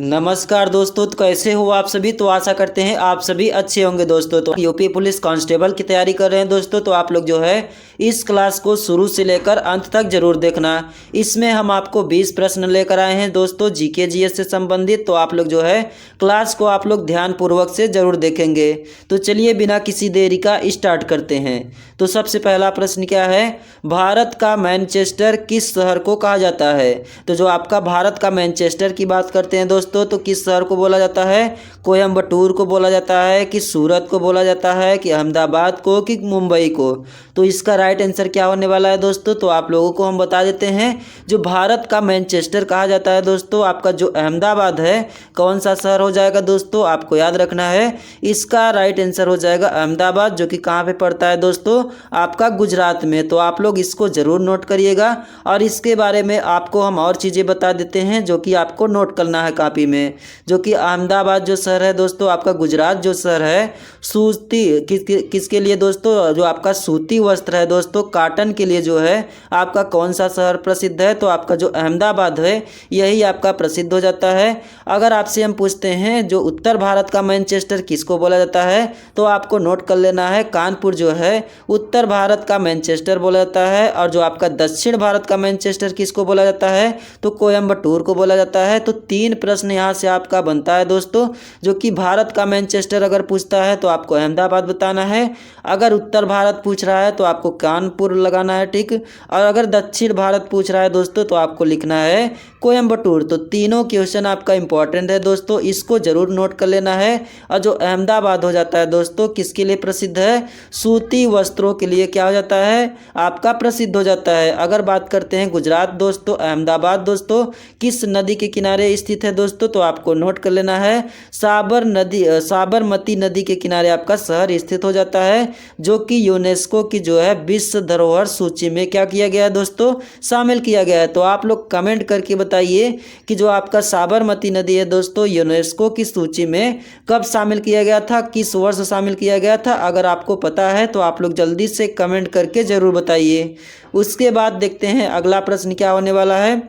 नमस्कार दोस्तों, तो कैसे हो आप सभी। तो आशा करते हैं आप सभी अच्छे होंगे दोस्तों। तो यूपी पुलिस कांस्टेबल की तैयारी कर रहे हैं दोस्तों, तो आप लोग जो है इस क्लास को शुरू से लेकर अंत तक जरूर देखना। इसमें हम आपको 20 प्रश्न लेकर आए हैं दोस्तों, जीके जीएस से संबंधित। तो आप लोग जो है क्लास को आप लोग ध्यानपूर्वक से जरूर देखेंगे। तो चलिए बिना किसी देरी का स्टार्ट करते हैं। तो सबसे पहला प्रश्न क्या है, भारत का मैनचेस्टर किस शहर को कहा जाता है। तो जो आपका भारत का मैनचेस्टर की बात करते हैं दोस्तों, तो किस शहर को बोला जाता है, कोयम्बटूर को बोला जाता है, कि सूरत को बोला जाता है, कि अहमदाबाद को, कि मुंबई को। तो इसका राइट आंसर क्या होने वाला है दोस्तों, तो आप लोगों को हम बता देते हैं। जो भारत का मैनचेस्टर कहा जाता है दोस्तों, आपका जो अहमदाबाद है, कौन सा शहर हो जाएगा दोस्तों, आपको याद रखना है। इसका राइट आंसर हो जाएगा अहमदाबाद, जो कि कहाँ पे पड़ता है दोस्तों, आपका गुजरात में। तो आप लोग इसको ज़रूर नोट करिएगा। और इसके बारे में आपको हम और चीज़ें बता देते हैं जो कि आपको नोट करना है कॉपी में। जो कि अहमदाबाद जो शहर है दोस्तों, आपका गुजरात जो शहर है, सूती किसके लिए दोस्तों, जो आपका सूती वस्त्र है दोस्तों, कॉटन के लिए जो है आपका कौन सा शहर प्रसिद्ध है, तो आपका जो अहमदाबाद है यही आपका प्रसिद्ध हो जाता है। अगर आपसे हम पूछते हैं जो उत्तर भारत का मैनचेस्टर किसको बोला जाता है, तो आपको नोट कर लेना है, कानपुर जो है उत्तर भारत का मैनचेस्टर बोला जाता है। और जो आपका दक्षिण भारत का मैनचेस्टर किसको बोला जाता है, तो कोयम्बटूर को बोला जाता है। तो 3 प्रश्न यहाँ से आपका बनता है दोस्तों। जो कि भारत का मैनचेस्टर अगर पूछता है तो आपको अहमदाबाद बताना है, अगर उत्तर भारत पूछ रहा है तो आपको कानपुर लगाना है, ठीक। और अगर दक्षिण भारत पूछ रहा है दोस्तों तो आपको लिखना है कोयम्बटूर। तो तीनों क्वेश्चन आपका इंपॉर्टेंट है दोस्तों, इसको जरूर नोट कर लेना है। और जो अहमदाबाद हो जाता है दोस्तों, किसके लिए प्रसिद्ध है, सूती वस्त्रों के लिए क्या हो जाता है, आपका प्रसिद्ध हो जाता है। अगर बात करते हैं गुजरात दोस्तों, अहमदाबाद दोस्तों किस नदी के किनारे स्थित है दोस्तों, तो आपको नोट कर लेना है, साबरमती नदी के किनारे आपका शहर स्थित हो जाता है। जो कि यूनेस्को की जो है विश्व धरोहर सूची में क्या किया गया है दोस्तों, शामिल किया गया है। तो आप लोग कमेंट करके बताइए कि जो आपका साबरमती नदी है दोस्तों, यूनेस्को की सूची में कब शामिल किया गया था, किस वर्ष शामिल किया गया था। अगर आपको पता है तो आप लोग जल्दी से कमेंट करके ज़रूर बताइए। उसके बाद देखते हैं अगला प्रश्न क्या होने वाला है।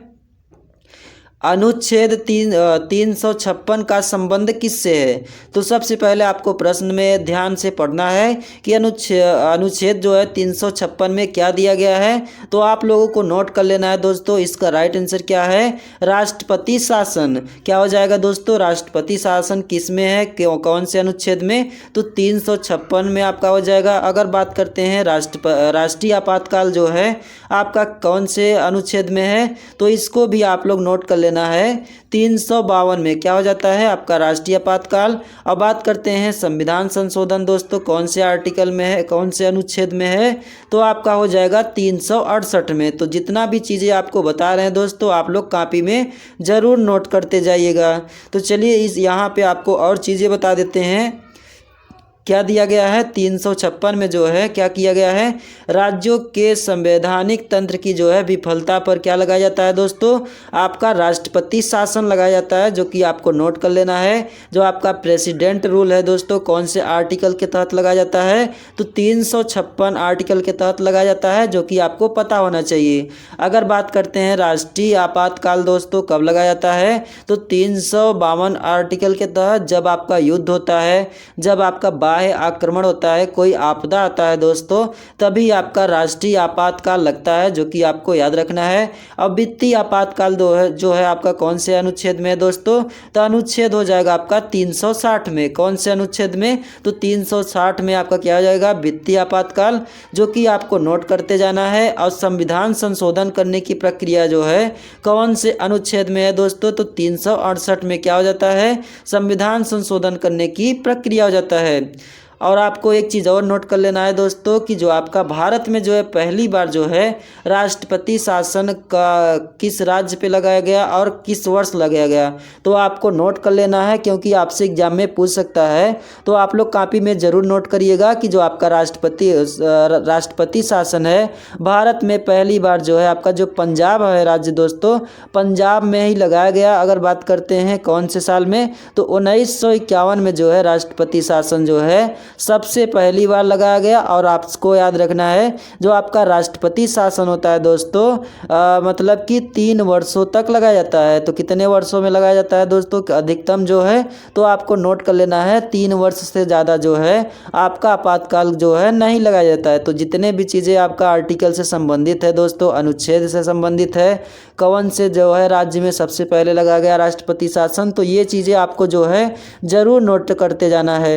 अनुच्छेद 356 का संबंध किससे है। तो सबसे पहले आपको प्रश्न में ध्यान से पढ़ना है कि अनुच्छेद जो है 356 में क्या दिया गया है। तो आप लोगों को नोट कर लेना है दोस्तों, इसका राइट आंसर क्या है, राष्ट्रपति शासन। क्या हो जाएगा दोस्तों, राष्ट्रपति शासन किस में है, कौन से अनुच्छेद में, तो 356 में आपका हो जाएगा। अगर बात करते हैं राष्ट्रीय आपातकाल जो है आपका कौन से अनुच्छेद में है, तो इसको भी आप लोग नोट कर लेना है, 352 में क्या हो जाता है, आपका राष्ट्रीय आपातकाल। अब बात करते हैं संविधान संशोधन दोस्तों, कौन से आर्टिकल में है, कौन से अनुच्छेद में है, तो आपका हो जाएगा 368 में। तो जितना भी चीज़ें आपको बता रहे हैं दोस्तों, आप लोग कॉपी में ज़रूर नोट करते जाइएगा। तो चलिए यहाँ पे आपको और चीज़ें बता देते हैं क्या दिया गया है। 356 में जो है क्या किया गया है, राज्यों के संवैधानिक तंत्र की जो है विफलता पर क्या लगाया जाता है दोस्तों, आपका राष्ट्रपति शासन लगाया जाता है। जो कि आपको नोट कर लेना है। जो आपका प्रेसिडेंट रूल है दोस्तों, कौन से आर्टिकल के तहत लगाया जाता है, तो 356 आर्टिकल के तहत लगाया जाता है, जो कि आपको पता होना चाहिए। अगर बात करते हैं राष्ट्रीय आपातकाल दोस्तों कब लगाया जाता है, तो 352 आर्टिकल के तहत, जब आपका युद्ध होता है, जब आपका बाह्य आक्रमण होता है, कोई आपदा आता है दोस्तों, तभी आपका राष्ट्रीय आपातकाल लगता है, जो कि आपको याद रखना है। अब वित्तीय आपातकाल जो है आपका कौन से अनुच्छेद में है दोस्तों, तो अनुच्छेद हो जाएगा आपका 360 में। कौन से अनुच्छेद में, तो 360 में आपका क्या हो जाएगा, वित्तीय आपातकाल, जो कि आपको नोट करते जाना है। और संविधान संशोधन करने की प्रक्रिया जो है कौन से अनुच्छेद में है दोस्तों, तो 368 में क्या हो जाता है, संविधान संशोधन करने की प्रक्रिया हो जाता है। और आपको एक चीज़ और नोट कर लेना है दोस्तों कि जो आपका भारत में जो है पहली बार जो है राष्ट्रपति शासन का किस राज्य पे लगाया गया और किस वर्ष लगाया गया, तो आपको नोट कर लेना है, क्योंकि आपसे एग्जाम में पूछ सकता है। तो आप लोग कॉपी में ज़रूर नोट करिएगा कि जो आपका राष्ट्रपति शासन है भारत में पहली बार जो है आपका जो पंजाब है राज्य दोस्तों, पंजाब में ही लगाया गया। अगर बात करते हैं कौन से साल में, तो 1951 में जो है राष्ट्रपति शासन जो है सबसे पहली बार लगाया गया। और आपको याद रखना है जो आपका राष्ट्रपति शासन होता है दोस्तों मतलब कि 3 वर्षों तक लगाया जाता है। तो कितने वर्षों में लगाया जाता है दोस्तों? अधिकतम जो है तो आपको नोट कर लेना है 3 वर्ष से ज़्यादा जो है आपका आपातकाल जो है नहीं लगाया जाता है। तो जितने भी चीज़ें आपका आर्टिकल से संबंधित है दोस्तों, अनुच्छेद से संबंधित है, कौन से जो है राज्य में सबसे पहले लगाया गया राष्ट्रपति शासन, तो ये चीज़ें आपको जो है ज़रूर नोट करते जाना है।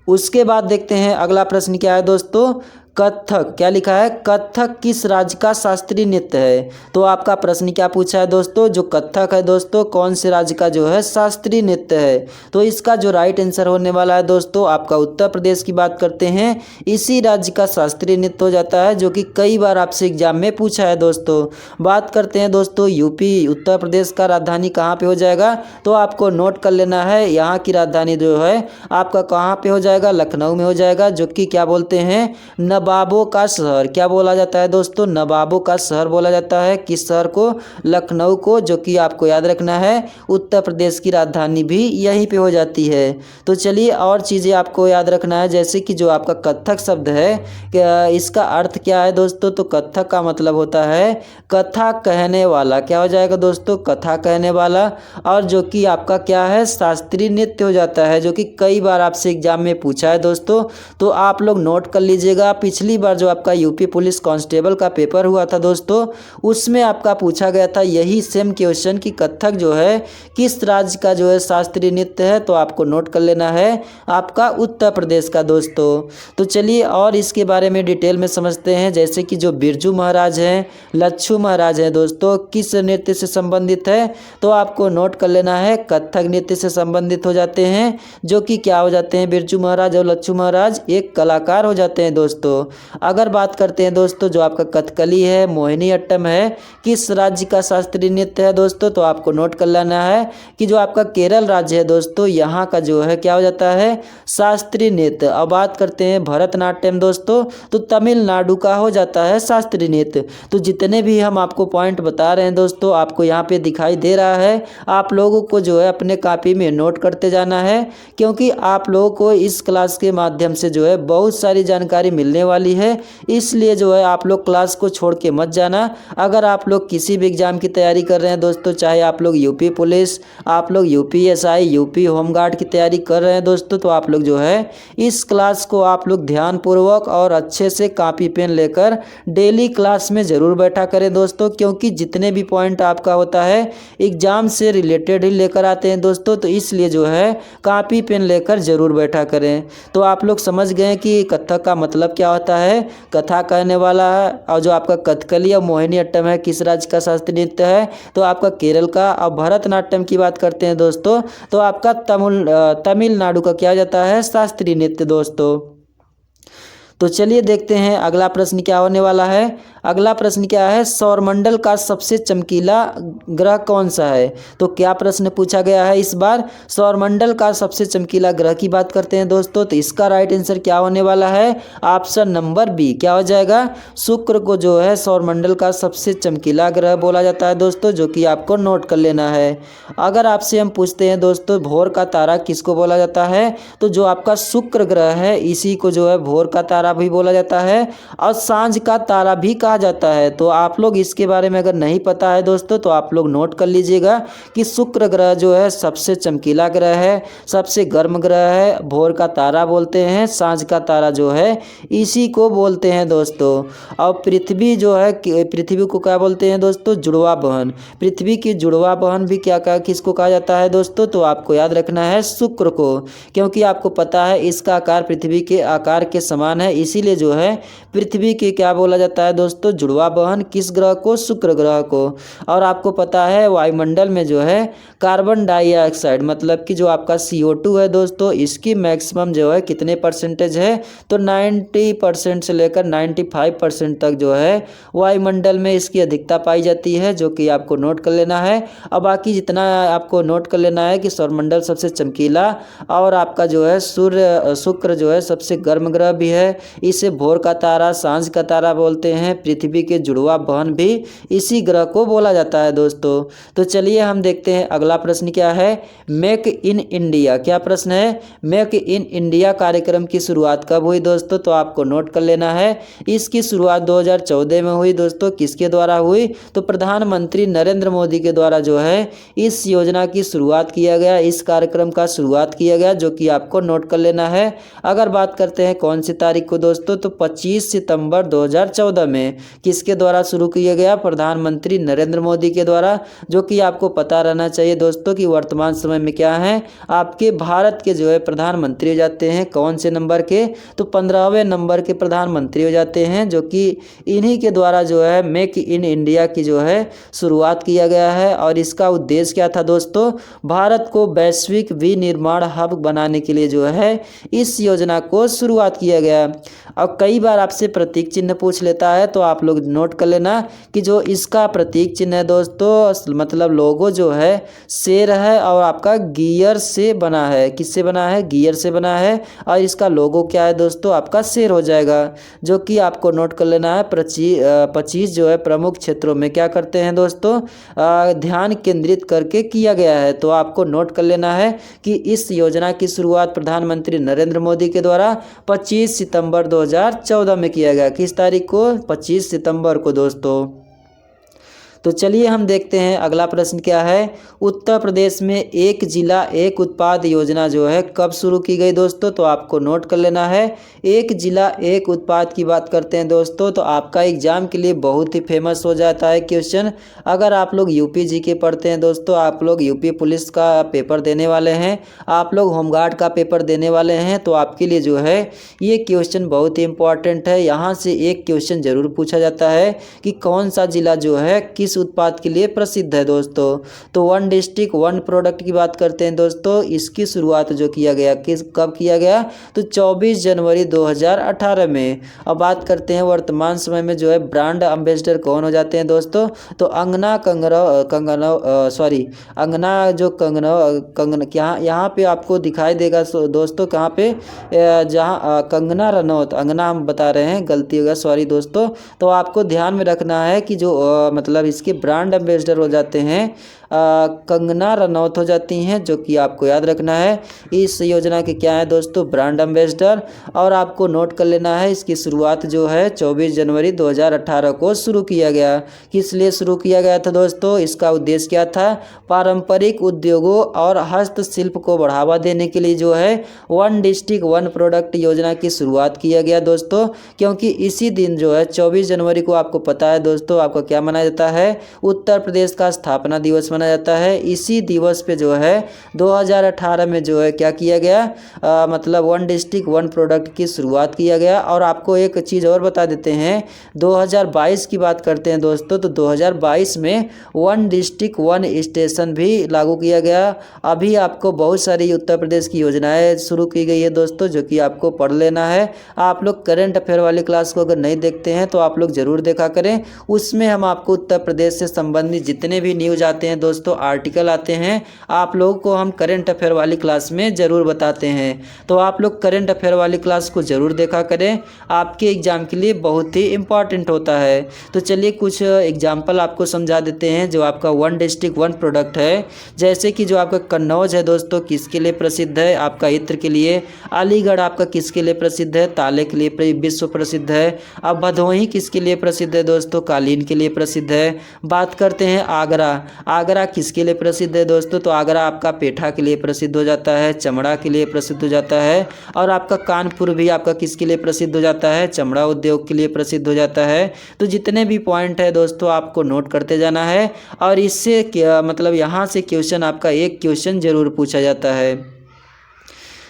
उसके बाद देखते हैं अगला प्रश्न क्या है दोस्तों। कथक, क्या लिखा है? कथक किस राज्य का शास्त्रीय नृत्य है? तो आपका प्रश्न क्या पूछा है दोस्तों? जो कथक है दोस्तों कौन से राज्य का जो है शास्त्रीय नृत्य है? तो इसका जो राइट आंसर होने वाला है दोस्तों आपका उत्तर प्रदेश की बात करते हैं। इसी राज्य का शास्त्रीय नृत्य हो जाता है जो कि कई बार आपसे एग्जाम में पूछा है दोस्तों। बात करते हैं दोस्तों यूपी, उत्तर प्रदेश का राजधानी कहाँ पे हो जाएगा? तो आपको नोट कर लेना है यहाँ की राजधानी जो है आपका कहाँ पे हो जाएगा? लखनऊ में हो जाएगा, जो कि क्या बोलते हैं नवाबों का शहर। क्या बोला जाता है दोस्तों? नवाबों का शहर बोला जाता है। किस शहर को? लखनऊ को, जो कि आपको याद रखना है उत्तर प्रदेश की राजधानी भी यहीं पे हो जाती है। तो चलिए और चीज़ें आपको याद रखना है, जैसे कि जो आपका कथक शब्द है इसका अर्थ क्या है दोस्तों? तो कथक का मतलब होता है कथा कहने वाला। क्या हो जाएगा दोस्तों? कथा कहने वाला। और जो कि आपका क्या है शास्त्रीय नृत्य हो जाता है, जो कि कई बार आपसे एग्जाम में पूछा है दोस्तों। तो आप लोग नोट कर लीजिएगा। पिछली बार जो आपका यूपी पुलिस कांस्टेबल का पेपर हुआ था दोस्तों, उसमें आपका पूछा गया था यही सेम क्वेश्चन कि कथक जो है किस राज्य का जो है शास्त्रीय नृत्य है। तो आपको नोट कर लेना है आपका उत्तर प्रदेश का दोस्तों। तो चलिए और इसके बारे में डिटेल में समझते हैं, जैसे कि जो बिरजू महाराज हैं, लच्छू महाराज हैं दोस्तों, किस नृत्य से संबंधित है? तो आपको नोट कर लेना है कथक नृत्य से संबंधित हो जाते हैं, जो कि क्या हो जाते हैं बिरजू महाराज और लच्छू महाराज एक कलाकार हो जाते हैं दोस्तों। अगर बात करते हैं दोस्तों जो आपका कथकली है, मोहिनी अट्टम है, किस राज्य का शास्त्रीय नृत्य है दोस्तों? तो आपको नोट कर लेना है कि जो आपका केरल राज्य है दोस्तों यहाँ का जो है क्या हो जाता है शास्त्रीय नृत्य। अब बात करते हैं भरतनाट्यम दोस्तों, तो तमिलनाडु का हो जाता है शास्त्रीय नृत्य। तो जितने भी हम आपको पॉइंट बता रहे हैं दोस्तों आपको यहाँ पे दिखाई दे रहा है, आप लोगों को जो है अपने कॉपी में नोट करते जाना है, क्योंकि आप लोगों को इस क्लास के माध्यम से जो है बहुत सारी जानकारी मिलने वाली है। इसलिए जो है आप लोग क्लास को छोड़ के मत जाना। अगर आप लोग किसी भी एग्जाम की तैयारी कर रहे हैं दोस्तों, चाहे आप लोग यूपी पुलिस, आप लोग यूपीएसआई, यूपी होमगार्ड की तैयारी कर रहे हैं दोस्तों, तो आप लोग जो है इस क्लास को आप लोग ध्यानपूर्वक और अच्छे से कॉपी पेन लेकर डेली क्लास में ज़रूर बैठा करें दोस्तों, क्योंकि जितने भी पॉइंट आपका होता है एग्जाम से रिलेटेड ही लेकर आते हैं दोस्तों। तो इसलिए जो है कॉपी पेन लेकर ज़रूर बैठा करें। तो आप लोग समझ गए कि कथक का मतलब क्या होता है, कथा कहने वाला है। और जो आपका कथकली और मोहिनी अट्टम है किस राज्य का शास्त्रीय नृत्य है? तो आपका केरल का। और भरतनाट्यम की बात करते हैं दोस्तों, तो आपका तमिलनाडु का क्या जाता है शास्त्रीय नृत्य दोस्तों। तो चलिए देखते हैं अगला प्रश्न क्या होने वाला है। अगला प्रश्न क्या है? सौरमंडल का सबसे चमकीला ग्रह कौन सा है? तो क्या प्रश्न पूछा गया है इस बार? सौरमंडल का सबसे चमकीला ग्रह की बात करते हैं दोस्तों। तो इसका राइट आंसर क्या होने वाला है? Option number B. क्या हो जाएगा? शुक्र को जो है सौरमंडल का सबसे चमकीला ग्रह बोला जाता है दोस्तों, जो कि आपको नोट कर लेना है। अगर आपसे हम पूछते हैं दोस्तों भोर का तारा किसको बोला जाता है? तो जो आपका शुक्र ग्रह है इसी को जो है भोर का तारा भी बोला जाता है और सांझ का तारा भी कहा जाता है। तो आप लोग इसके बारे में अगर नहीं पता है दोस्तों तो आप लोग नोट कर लीजिएगा कि शुक्र ग्रह जो है सबसे चमकीला ग्रह है, सबसे गर्म ग्रह है, भोर का तारा बोलते हैं, सांझ का तारा जो है इसी को बोलते हैं दोस्तों। और पृथ्वी जो है पृथ्वी को क्या बोलते हैं दोस्तों? जुड़वा बहन। पृथ्वी की जुड़वा बहन भी किसको कहा जाता है दोस्तों? तो आपको याद रखना है शुक्र को, क्योंकि आपको पता है इसका आकार पृथ्वी के आकार के समान है, इसीलिए जो है पृथ्वी के क्या बोला जाता है दोस्तों? जुड़वा बहन। किस ग्रह को? शुक्र ग्रह को। और आपको पता है वायुमंडल में जो है कार्बन डाइऑक्साइड मतलब कि जो आपका CO2 है दोस्तों, इसकी मैक्सिमम जो है कितने परसेंटेज है? तो 90% से लेकर 95% तक जो है वायुमंडल में इसकी अधिकता पाई जाती है, जो कि आपको नोट कर लेना है। अब बाकी जितना आपको नोट कर लेना है कि सौरमंडल सबसे चमकीला और आपका जो है शुक्र जो है सबसे गर्म ग्रह भी है। इसे भोर का तारा, सांझ का तारा बोलते हैं, पृथ्वी के जुड़वा बहन भी इसी ग्रह को बोला जाता है दोस्तों। तो चलिए हम देखते हैं अगला प्रश्न क्या है। मेक इन इंडिया, क्या प्रश्न है, मेक इन इंडिया कार्यक्रम की शुरुआत कब हुई दोस्तों, तो आपको नोट कर लेना है। इसकी शुरुआत 2014 में हुई दोस्तों। किसके द्वारा हुई, तो प्रधानमंत्री नरेंद्र मोदी के द्वारा जो है इस योजना की शुरुआत किया गया, इस कार्यक्रम का शुरुआत किया गया, जो कि आपको नोट कर लेना है। अगर बात करते हैं कौन सी तारीख को दोस्तों, तो 25 सितंबर 2014 में किसके द्वारा शुरू किया गया, प्रधानमंत्री नरेंद्र मोदी के द्वारा। जो कि आपको पता रहना चाहिए दोस्तों कि वर्तमान समय में क्या है, आपके भारत के जो है प्रधानमंत्री हो जाते हैं कौन से नंबर के, तो 15वें नंबर के प्रधानमंत्री हो जाते हैं, जो कि इन्हीं के द्वारा जो है मेक इन इंडिया की जो है शुरुआत किया गया है। और इसका उद्देश्य क्या था दोस्तों, भारत को वैश्विक विनिर्माण हब बनाने के लिए जो है इस योजना को शुरुआत किया गया। अब कई बार आपसे प्रतीक चिन्ह पूछ लेता है, तो आप लोग नोट कर लेना कि जो इसका प्रतीक चिन्ह है दोस्तों, मतलब लोगो जो है शेर है और आपका गियर से बना है। किससे बना है, गियर से बना है। और इसका लोगो क्या है दोस्तों, आपका शेर हो जाएगा, जो कि आपको नोट कर लेना है। 25 जो है प्रमुख क्षेत्रों में क्या करते हैं दोस्तों, ध्यान केंद्रित करके किया गया है। तो आपको नोट कर लेना है कि इस योजना की शुरुआत प्रधानमंत्री नरेंद्र मोदी के द्वारा 25 सितंबर 2014 में किया गया। किस तारीख को, 25 सितंबर को दोस्तों। तो चलिए हम देखते हैं अगला प्रश्न क्या है। उत्तर प्रदेश में एक जिला एक उत्पाद योजना जो है कब शुरू की गई दोस्तों, तो आपको नोट कर लेना है। एक जिला एक उत्पाद की बात करते हैं दोस्तों, तो आपका एग्जाम के लिए बहुत ही फेमस हो जाता है क्वेश्चन। अगर आप लोग यूपी जीके पढ़ते हैं दोस्तों, आप लोग यूपी पुलिस का पेपर देने वाले हैं, आप लोग होमगार्ड का पेपर देने वाले हैं, तो आपके लिए जो है ये क्वेश्चन बहुत ही इंपॉर्टेंट है। यहाँ से एक क्वेश्चन जरूर पूछा जाता है कि कौन सा जिला जो है किस उत्पाद के लिए प्रसिद्ध है दोस्तों। तो वन डिस्ट्रिक्ट वन प्रोडक्ट की बात करते हैं दोस्तों। इसकी शुरुआत जो किया गया कब किया गया, तो 24 जनवरी 2018 में। अब बात करते हैं वर्तमान समय में जो है ब्रांड एम्बेसडर कौन हो जाते हैं दोस्तों, तो अंगना क्या यहाँ पे आपको दिखाई देगा दोस्तों, कहाँ पे, जहाँ कंगना रनौत, अंगना हम बता रहे हैं, गलती होगा, सॉरी दोस्तों। तो आपको ध्यान में रखना है कि जो मतलब इसके ब्रांड एम्बेसडर हो जाते हैं कंगना रनौत हो जाती हैं, जो कि आपको याद रखना है। इस योजना के क्या है दोस्तों, ब्रांड एम्बेसडर। और आपको नोट कर लेना है इसकी शुरुआत जो है 24 जनवरी 2018 को शुरू किया गया। किस लिए शुरू किया गया था दोस्तों, इसका उद्देश्य क्या था, पारंपरिक उद्योगों और हस्तशिल्प को बढ़ावा देने के लिए जो है वन डिस्ट्रिक्ट वन प्रोडक्ट योजना की शुरुआत किया गया दोस्तों। क्योंकि इसी दिन जो है 24 जनवरी को आपको पता है दोस्तों, आपको क्या मनाया जाता है, उत्तर प्रदेश का स्थापना दिवस मनाया जाता है। इसी दिवस पे जो है 2018 में जो है क्या किया गया, मतलब वन डिस्ट्रिक्ट वन प्रोडक्ट की शुरुआत किया गया। और आपको एक चीज़ और बता देते हैं, 2022 की बात करते हैं दोस्तों, तो 2022 में वन डिस्ट्रिक्ट वन स्टेशन भी लागू किया गया। अभी आपको बहुत सारी उत्तर प्रदेश की योजनाएं शुरू की गई है दोस्तों, जो कि आपको पढ़ लेना है। आप लोग करंट अफेयर वाली क्लास को अगर नहीं देखते हैं तो आप लोग जरूर देखा करें। उसमें हम आपको उत्तर प्रदेश से संबंधित जितने भी न्यूज आते हैं दोस्तों, आर्टिकल आते हैं, आप लोगों को हम करंट अफेयर वाली क्लास में ज़रूर बताते हैं। तो आप लोग करंट अफेयर वाली क्लास को ज़रूर देखा करें, आपके एग्ज़ाम के लिए बहुत ही इम्पॉर्टेंट होता है। तो चलिए कुछ एग्जाम्पल आपको समझा देते हैं जो आपका वन डिस्ट्रिक्ट वन प्रोडक्ट है। जैसे कि जो आपका कन्नौज है दोस्तों, किसके लिए प्रसिद्ध है, आपका इत्र के लिए। अलीगढ़ आपका किसके लिए प्रसिद्ध है, ताले के लिए विश्व प्रसिद्ध है। अब भदोही किसके लिए प्रसिद्ध है दोस्तों, कालीन के लिए प्रसिद्ध है। बात करते हैं आगरा, आगरा किसके लिए प्रसिद्ध है दोस्तों, तो आगरा आपका पेठा के लिए प्रसिद्ध हो जाता है, चमड़ा के लिए प्रसिद्ध हो जाता है। और आपका कानपुर भी आपका किसके लिए प्रसिद्ध हो जाता है, चमड़ा उद्योग के लिए प्रसिद्ध हो जाता है। तो जितने भी पॉइंट है दोस्तों आपको नोट करते जाना है। और इससे मतलब यहाँ से क्वेश्चन आपका एक क्वेश्चन जरूर पूछा जाता है।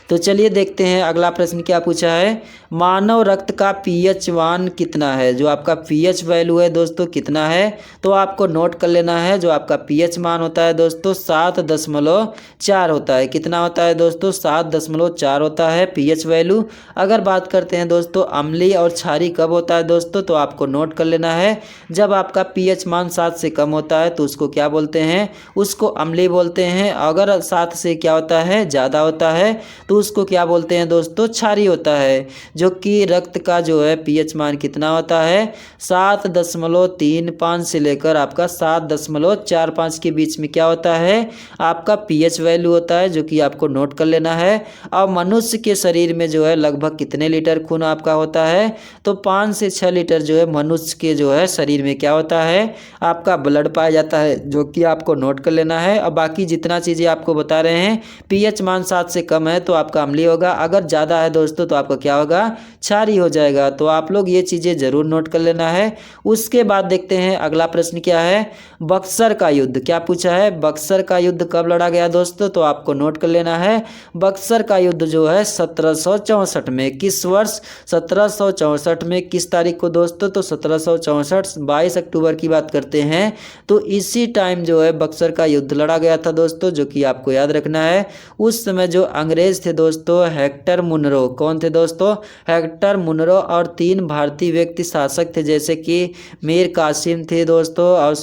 तो चलिए देखते हैं अगला प्रश्न क्या पूछा है। मानव रक्त का पीएच मान कितना है, जो आपका पीएच वैल्यू है दोस्तों कितना है, तो आपको नोट कर लेना है। जो आपका पीएच मान होता है दोस्तों 7.4 होता है। कितना होता है दोस्तों, 7.4 होता है पीएच वैल्यू। अगर बात करते हैं दोस्तों अम्लीय और क्षारीय कब होता है दोस्तों, तो आपको नोट कर लेना है। जब आपका पीएच मान 7 से कम होता है तो उसको क्या बोलते हैं, उसको अम्लीय बोलते हैं। अगर 7 से क्या होता है, ज़्यादा होता है तो तो उसको क्या बोलते हैं दोस्तों, क्षारीय होता है। जो कि रक्त का जो है पीएच मान कितना होता है, 7.35 से लेकर आपका 7.45 के बीच में क्या होता है, आपका पीएच वैल्यू होता है, जो कि आपको नोट कर लेना है। और मनुष्य के शरीर में जो है लगभग कितने लीटर खून आपका होता है, तो 5 से 6 लीटर जो है मनुष्य के जो है शरीर में क्या होता है, आपका ब्लड पाया जाता है, जो कि आपको नोट कर लेना है। और बाकी जितना चीज़ें आपको बता रहे हैं, पीएच मान 7 से कम है तो आपका अम्लीय होगा, अगर ज़्यादा है दोस्तों तो आपका क्या होगा, क्षारीय हो जाएगा। तो आप लोग ये चीज़ें ज़रूर नोट कर लेना है। उसके बाद देखते हैं अगला प्रश्न क्या है, बक्सर का युद्ध क्या पूछा है, बक्सर का युद्ध कब लड़ा गया दोस्तों, तो आपको नोट कर लेना है। बक्सर का युद्ध जो है 1764 में, किस वर्ष, 1764 में, किस तारीख को दोस्तों, तो 1764 22 अक्टूबर की बात करते हैं। तो इसी टाइम जो है बक्सर का युद्ध लड़ा गया था दोस्तों, जो कि आपको याद रखना है। उस समय जो अंग्रेज थे दोस्तों, हेक्टर मुनरो, कौन थे दोस्तों, हेक्टर मुनरो, और 3 भारतीय व्यक्ति शासक थे, जैसे कि मीर कासिम थे दोस्तों, और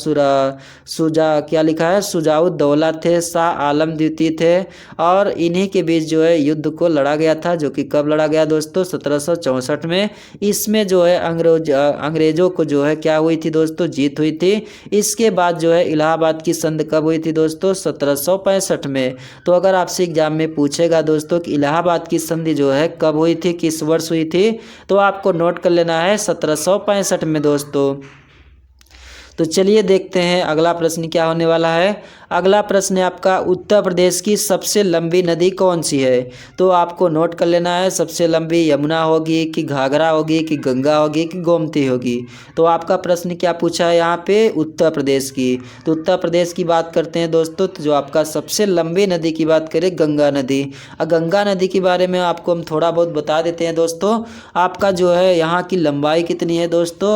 क्या लिखा है, सुजाउद्दौला थे, शाह आलम द्वितीय थे। और इन्हीं के बीच जो है युद्ध को लड़ा गया था, जो कि कब लड़ा गया दोस्तों, 1764 में। इसमें जो है अंग्रेजों को जो है क्या हुई थी दोस्तों, जीत हुई थी। इसके बाद जो है इलाहाबाद की संधि कब हुई थी दोस्तों, 1765 में। तो अगर आपसे एग्जाम में पूछेगा दोस्तों कि इलाहाबाद की संधि जो है कब हुई थी, किस वर्ष हुई थी, तो आपको नोट कर लेना है 1765 में दोस्तों। तो चलिए देखते हैं अगला प्रश्न क्या होने वाला है। अगला प्रश्न है आपका, उत्तर प्रदेश की सबसे लंबी नदी कौन सी है, तो आपको नोट कर लेना है। सबसे लंबी यमुना होगी कि घाघरा होगी कि गंगा होगी कि गोमती होगी। तो आपका प्रश्न क्या पूछा है यहाँ पे, उत्तर प्रदेश की। तो उत्तर प्रदेश की बात करते हैं दोस्तों, तो जो आपका सबसे लंबी नदी की बात करें, गंगा नदी। गंगा नदी के बारे में आपको हम थोड़ा बहुत बता देते हैं दोस्तों। आपका जो है यहाँ की लंबाई कितनी है दोस्तों,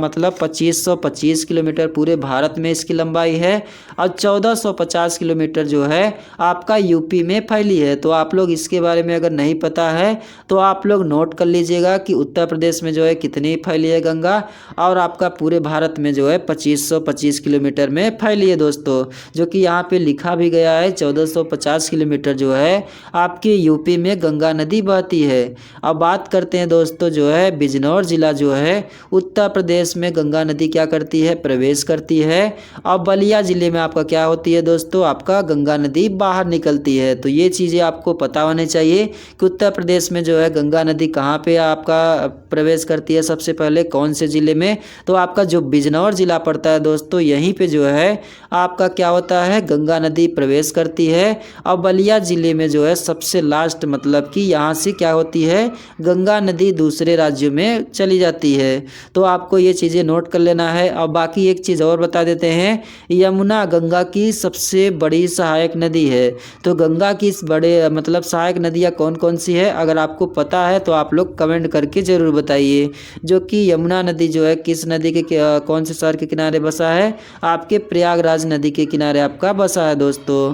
मतलब 2525 किलोमीटर पूरे भारत में इसकी लंबाई है, और 1450 किलोमीटर जो है आपका यूपी में फैली है। तो आप लोग इसके बारे में अगर नहीं पता है तो आप लोग नोट कर लीजिएगा कि उत्तर प्रदेश में जो है कितनी फैली है गंगा, और आपका पूरे भारत में जो है 2525 किलोमीटर में फैली है दोस्तों, जो कि यहाँ पे लिखा भी गया है। 1450 किलोमीटर जो है आपके यूपी में गंगा नदी बहती है। अब बात करते हैं दोस्तों, जो है बिजनौर जिला जो है उत्तर प्रदेश में गंगा नदी क्या करती है, प्रवेश करती है। और बलिया जिले में आपका क्या होती है दोस्तों, आपका गंगा नदी बाहर निकलती है। तो ये चीज़ें आपको पता होने चाहिए कि उत्तर प्रदेश में जो है गंगा नदी कहाँ पे आपका प्रवेश करती है, सबसे पहले कौन से ज़िले में, तो आपका जो बिजनौर ज़िला पड़ता है दोस्तों, यहीं पे जो है आपका क्या होता है, गंगा नदी प्रवेश करती है। और बलिया ज़िले में जो है सबसे लास्ट, मतलब कि यहाँ से क्या होती है, गंगा नदी दूसरे राज्यों में चली जाती है। तो आपको ये चीज़ें नोट कर लेना है। और बाकी एक चीज़ और बता देते हैं, यमुना गंगा की सबसे बड़ी सहायक नदी है। तो गंगा की इस बड़े मतलब सहायक नदियाँ कौन कौन सी है, अगर आपको पता है तो आप लोग कमेंट करके ज़रूर बताइए। जो कि यमुना नदी जो है किस नदी के कौन से शहर के किनारे बसा है, आपके प्रयागराज नदी के किनारे आपका बसा है दोस्तों।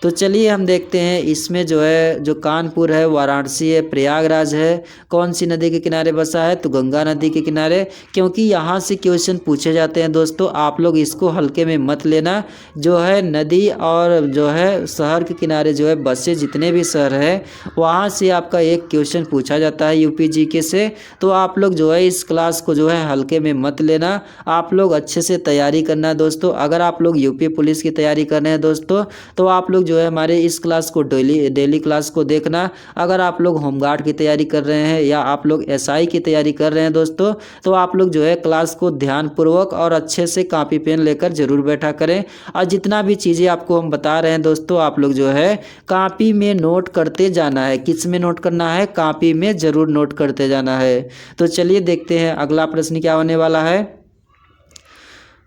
तो चलिए हम देखते हैं इसमें जो है, जो कानपुर है, वाराणसी है, प्रयागराज है, कौन सी नदी के किनारे बसा है, तो गंगा नदी के किनारे। क्योंकि यहाँ से क्वेश्चन पूछे जाते हैं दोस्तों, आप लोग इसको हल्के में मत लेना। जो है नदी और जो है शहर के किनारे जो है बसे जितने भी शहर है, वहाँ से आपका एक क्वेश्चन पूछा जाता है यूपी जीके से। तो आप लोग जो है इस क्लास को जो है हल्के में मत लेना, आप लोग अच्छे से तैयारी करना दोस्तों। अगर आप लोग यूपी पुलिस की तैयारी कर रहे हैं दोस्तों, तो आप लोग जो है हमारे इस क्लास को डेली क्लास को देखना। अगर आप लोग होमगार्ड की तैयारी कर रहे हैं या आप लोग एसआई की तैयारी कर रहे हैं दोस्तों, तो आप लोग जो है क्लास को ध्यानपूर्वक और अच्छे से कॉपी पेन लेकर जरूर बैठा करें। और जितना भी चीज़ें आपको हम बता रहे हैं दोस्तों, आप लोग जो है कॉपी में नोट करते जाना है। किस में नोट करना है, कॉपी में ज़रूर नोट करते जाना है। तो चलिए देखते हैं अगला प्रश्न क्या होने वाला है।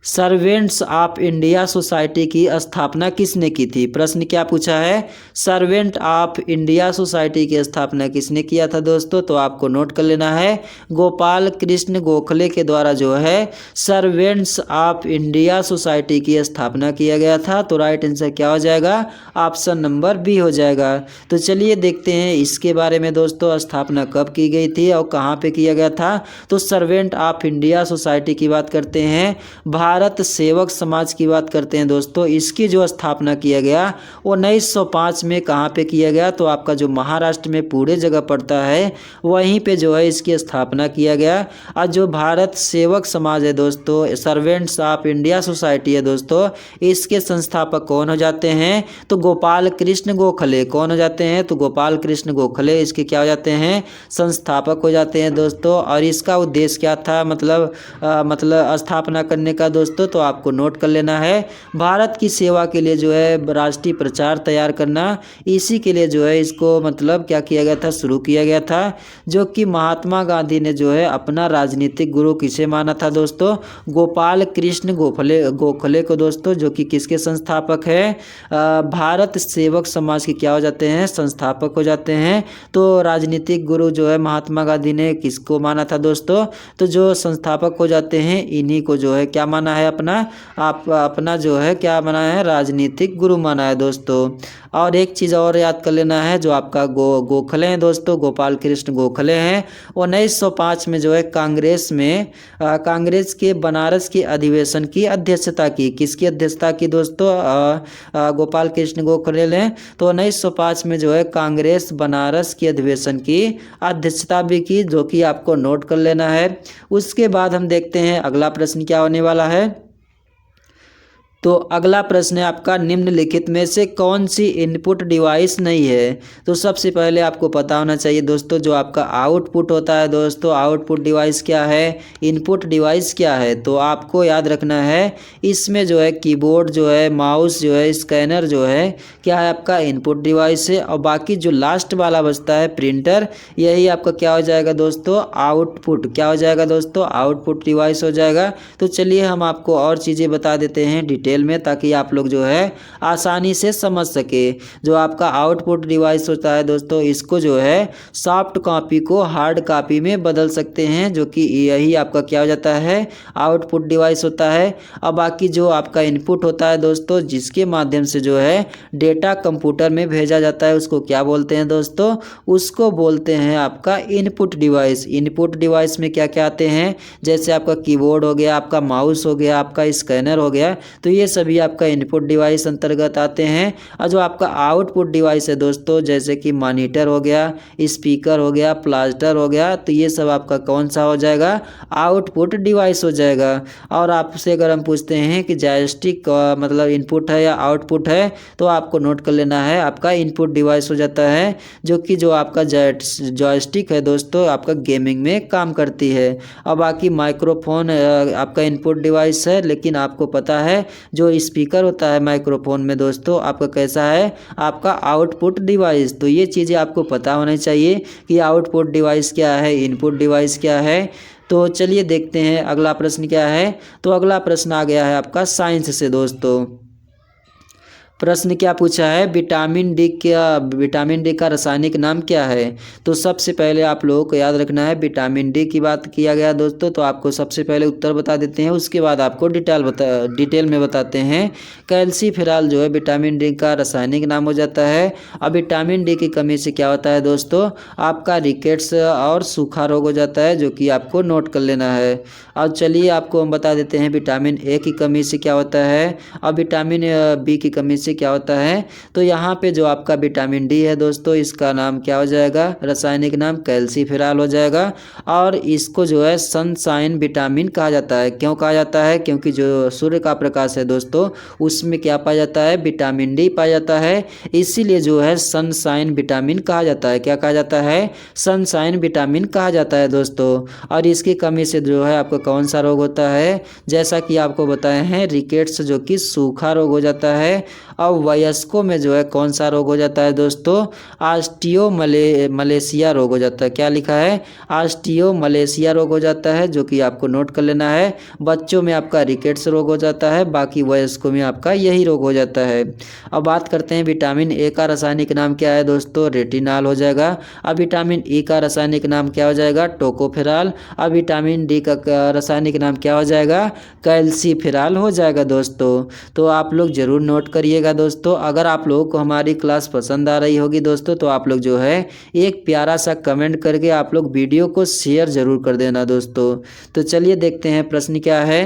सर्वेंट्स ऑफ इंडिया सोसाइटी की स्थापना किसने की थी, प्रश्न क्या पूछा है, सर्वेंट ऑफ इंडिया सोसाइटी की स्थापना किसने किया था दोस्तों, तो आपको नोट कर लेना है। गोपाल कृष्ण गोखले के द्वारा जो है सर्वेंट्स ऑफ इंडिया सोसाइटी की स्थापना किया गया था। तो राइट आंसर क्या हो जाएगा, ऑप्शन नंबर बी हो जाएगा। तो चलिए देखते हैं इसके बारे में दोस्तों, स्थापना कब की गई थी और कहाँ पे किया गया था। तो सर्वेंट ऑफ इंडिया सोसाइटी की बात करते हैं, भारत सेवक समाज की बात करते हैं दोस्तों, इसकी जो स्थापना किया गया वो 1905 में कहाँ पे किया गया, तो आपका जो महाराष्ट्र में पूरे जगह पड़ता है वहीं पे जो है इसकी स्थापना किया गया। और जो भारत सेवक समाज है दोस्तों, सर्वेंट्स ऑफ इंडिया सोसाइटी है दोस्तों, इसके संस्थापक कौन हो जाते हैं, तो गोपाल कृष्ण गोखले। कौन हो जाते हैं, तो गोपाल कृष्ण गोखले इसके क्या हो जाते हैं, संस्थापक हो जाते हैं दोस्तों। और इसका उद्देश्य क्या था, मतलब स्थापना करने का दोस्तों, तो आपको नोट कर लेना है, भारत की सेवा के लिए जो है राष्ट्रीय प्रचार तैयार करना, इसी के लिए जो है इसको मतलब क्या किया गया था, शुरू किया गया था। जो कि महात्मा गांधी ने जो है अपना राजनीतिक गुरु किसे माना था दोस्तों, गोपाल कृष्ण गोखले को दोस्तों, जो कि किसके संस्थापक है, भारत सेवक समाज के क्या हो जाते हैं, संस्थापक हो जाते हैं। तो राजनीतिक गुरु जो है महात्मा गांधी ने किसको माना था दोस्तों, तो जो संस्थापक हो जाते हैं इन्हीं को जो है क्या माना है, अपना जो है क्या माना है, राजनीतिक गुरु माना है दोस्तों। और एक चीज़ और याद कर लेना है, जो आपका गोखले हैं दोस्तों, गोपाल कृष्ण गोखले हैं, वो 1905 में जो है कांग्रेस के बनारस के अधिवेशन की अध्यक्षता की। किसकी अध्यक्षता की दोस्तों, गोपाल कृष्ण गोखले ने। तो 1905 में जो है कांग्रेस बनारस के अधिवेशन की अध्यक्षता भी की, जो कि आपको नोट कर लेना है। उसके बाद हम देखते हैं अगला प्रश्न क्या होने वाला है। तो अगला प्रश्न है आपका, निम्नलिखित में से कौन सी इनपुट डिवाइस नहीं है। तो सबसे पहले आपको पता होना चाहिए दोस्तों, जो आपका आउटपुट होता है दोस्तों, आउटपुट डिवाइस क्या है, इनपुट डिवाइस क्या है। तो आपको याद रखना है, इसमें जो है कीबोर्ड जो है, माउस जो है, स्कैनर जो है, क्या है आपका इनपुट डिवाइस है। और बाकी जो लास्ट वाला बचता है प्रिंटर, यही आपका क्या हो जाएगा दोस्तों, आउटपुट। क्या हो जाएगा दोस्तों, आउटपुट डिवाइस हो जाएगा। तो चलिए हम आपको और चीज़ें बता देते हैं डिटेल में, ताकि आप लोग जो है आसानी से समझ सके। जो आपका आउटपुट डिवाइस होता है दोस्तों, इसको जो है सॉफ्ट कॉपी को हार्ड कॉपी में बदल सकते हैं, जो कि यही आपका क्या हो जाता है, आउटपुट डिवाइस होता है। और बाकी जो आपका इनपुट होता है दोस्तों, जिसके माध्यम से जो है डेटा कंप्यूटर में भेजा जाता है, उसको क्या बोलते हैं दोस्तों, उसको बोलते हैं आपका इनपुट डिवाइस। इनपुट डिवाइस में क्या क्या आते हैं, जैसे आपका कीबोर्ड हो गया, आपका माउस हो गया, आपका स्कैनर हो गया, तो ये सभी आपका इनपुट डिवाइस अंतर्गत आते हैं। और जो आपका आउटपुट डिवाइस है दोस्तों, जैसे कि मॉनिटर हो गया, स्पीकर हो गया, प्लास्टर हो गया, तो ये सब आपका कौन सा हो जाएगा, आउटपुट डिवाइस हो जाएगा। और आपसे अगर हम पूछते हैं कि जॉयस्टिक मतलब इनपुट है या आउटपुट है, तो आपको नोट कर लेना है, आपका इनपुट डिवाइस हो जाता है। जो कि जो आपका जॉयस्टिक है दोस्तों, आपका गेमिंग में काम करती है। और बाकी माइक्रोफोन आपका इनपुट डिवाइस है, लेकिन आपको पता है जो स्पीकर होता है माइक्रोफोन में दोस्तों, आपका कैसा है, आपका आउटपुट डिवाइस। तो ये चीज़ें आपको पता होनी चाहिए कि आउटपुट डिवाइस क्या है, इनपुट डिवाइस क्या है। तो चलिए देखते हैं अगला प्रश्न क्या है। तो अगला प्रश्न आ गया है आपका साइंस से दोस्तों। प्रश्न क्या पूछा है, विटामिन डी का रासायनिक नाम क्या है। तो सबसे पहले आप लोगों को याद रखना है, विटामिन डी की बात किया गया दोस्तों, तो आपको सबसे पहले उत्तर बता देते हैं, उसके बाद आपको डिटेल में बताते हैं। कैल्सीफेरॉल जो है विटामिन डी का रासायनिक नाम हो जाता है। अब विटामिन डी की कमी से क्या होता है दोस्तों, आपका रिकेट्स और सूखा रोग हो जाता है, जो कि आपको नोट कर लेना है। अब चलिए आपको हम बता देते हैं, विटामिन ए की कमी से क्या होता है, और विटामिन बी की कमी से क्या होता है। तो यहाँ पे जो आपका विटामिन डी है दोस्तों, इसका नाम क्या हो जाएगा, रासायनिक नाम कैल्सीफेरॉल हो जाएगा। और इसको जो है सनशाइन विटामिन कहा जाता है। क्यों कहा जाता है, क्योंकि जो सूर्य का प्रकाश है दोस्तों, उसमें क्या पाया जाता है, विटामिन डी पाया जाता है, इसीलिए जो है सनशाइन विटामिन कहा जाता है। क्या कहा जाता है, सनशाइन विटामिन कहा जाता है दोस्तों। और इसकी कमी से जो है आपको कौन सा रोग होता है, जैसा कि आपको बताए हैं, रिकेट्स, जो कि सूखा रोग हो जाता है। और वयस्कों में जो है कौन सा रोग हो जाता है दोस्तों, मलेशिया रोग हो जाता है। क्या लिखा है, मलेशिया रोग हो जाता है, जो कि आपको नोट कर लेना है। बच्चों में आपका रिकेट्स रोग हो जाता है, बाकी वयस्कों में आपका यही रोग हो जाता है। अब बात करते हैं विटामिन ए का रासायनिक नाम क्या है दोस्तों, रेटिनॉल हो जाएगा। अब विटामिन ई का रासायनिक नाम क्या हो जाएगा, टोकोफेरॉल। अब विटामिन डी का रासायनिक नाम क्या हो जाएगा, कैल्सीफेरॉल हो जाएगा दोस्तों। तो आप लोग जरूर नोट करिएगा जाएगा दोस्तों। अगर आप लोगों को हमारी क्लास पसंद आ रही होगी दोस्तों तो आप लोग जो है एक प्यारा सा कमेंट करके आप लोग वीडियो को शेयर ज़रूर कर देना दोस्तों। तो चलिए देखते हैं प्रश्न क्या है।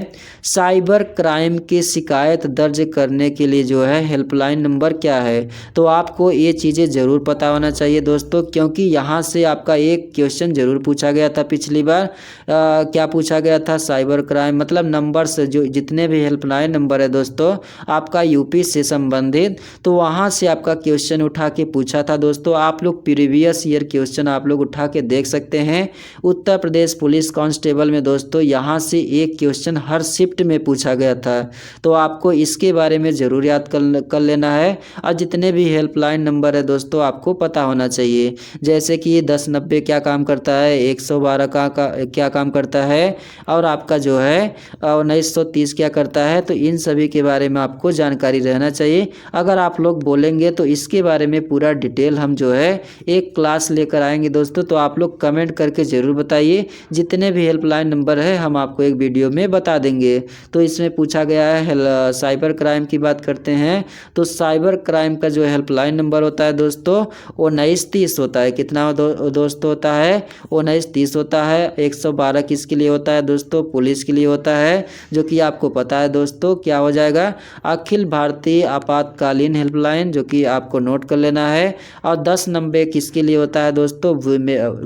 साइबर क्राइम की शिकायत दर्ज करने के लिए जो है हेल्पलाइन नंबर क्या है। तो आपको ये चीज़ें ज़रूर पता होना चाहिए दोस्तों, क्योंकि यहाँ से आपका एक क्वेश्चन ज़रूर पूछा गया था पिछली बार। क्या पूछा गया था, साइबर क्राइम मतलब नंबर से जो जितने भी हेल्पलाइन नंबर है दोस्तों आपका यूपी से संबंधित, तो वहाँ से आपका क्वेश्चन उठा के पूछा था दोस्तों। आप लोग प्रीवियस ईयर क्वेश्चन आप लोग उठा के देख सकते हैं। उत्तर प्रदेश पुलिस कांस्टेबल में दोस्तों यहाँ से एक क्वेश्चन हर शिफ्ट में पूछा गया था, तो आपको इसके बारे में ज़रूर याद कर लेना है। और जितने भी हेल्पलाइन नंबर है दोस्तों आपको पता होना चाहिए, जैसे कि 1090 क्या काम करता है, 112 का क्या काम करता है, और आपका जो है 1930 क्या करता है। तो इन सभी के बारे में आपको जानकारी रहना चाहिए। अगर आप लोग बोलेंगे तो इसके बारे में पूरा डिटेल हम जो है एक क्लास लेकर आएंगे दोस्तों। तो आप लोग कमेंट करके ज़रूर बताइए, जितने भी हेल्पलाइन नंबर है हम आपको एक वीडियो में बता देंगे। तो इसमें पूछा गया है साइबर क्राइम की बात करते हैं, तो साइबर क्राइम का जो हेल्पलाइन नंबर होता है दोस्तों 1930 होता है। कितना दोस्तों होता है, 1930 होता है। 112 किसके लिए होता है दोस्तों, पुलिस के लिए होता है, जो कि आपको पता है दोस्तों क्या हो जाएगा, अखिल भारतीय आपातकालीन हेल्पलाइन, जो कि आपको नोट कर लेना है। और 1090 किसके लिए होता है दोस्तों,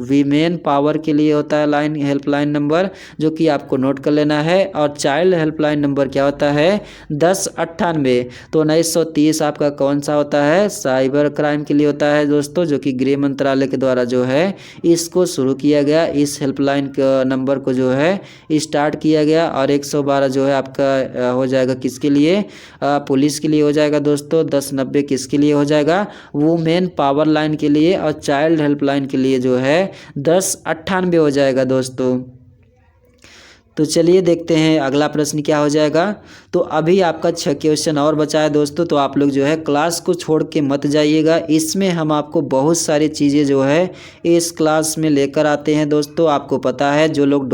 वीमेन पावर के लिए होता है लाइन हेल्पलाइन नंबर, जो कि आपको नोट कर लेना है। और चाइल्ड हेल्पलाइन नंबर क्या होता है 1098। तो 1930 आपका कौन सा होता है, साइबर क्राइम के लिए होता है दोस्तों, जो कि गृह मंत्रालय के द्वारा जो है इसको शुरू किया गया, इस हेल्पलाइन नंबर को जो है स्टार्ट किया गया। और 112 जो है आपका हो जाएगा किसके लिए, पुलिस के लिए हो जाएगा दोस्तों। 1090 किसके लिए हो जाएगा, वुमेन पावर लाइन के लिए। और चाइल्ड हेल्पलाइन के लिए जो है 1098 हो जाएगा दोस्तों। तो चलिए देखते हैं अगला प्रश्न क्या हो जाएगा। तो अभी आपका 6 क्वेश्चन और बचा है दोस्तों, तो आप लोग जो है क्लास को छोड़ के मत जाइएगा। इसमें हम आपको बहुत सारी चीज़ें जो है इस क्लास में लेकर आते हैं दोस्तों। आपको पता है जो लोग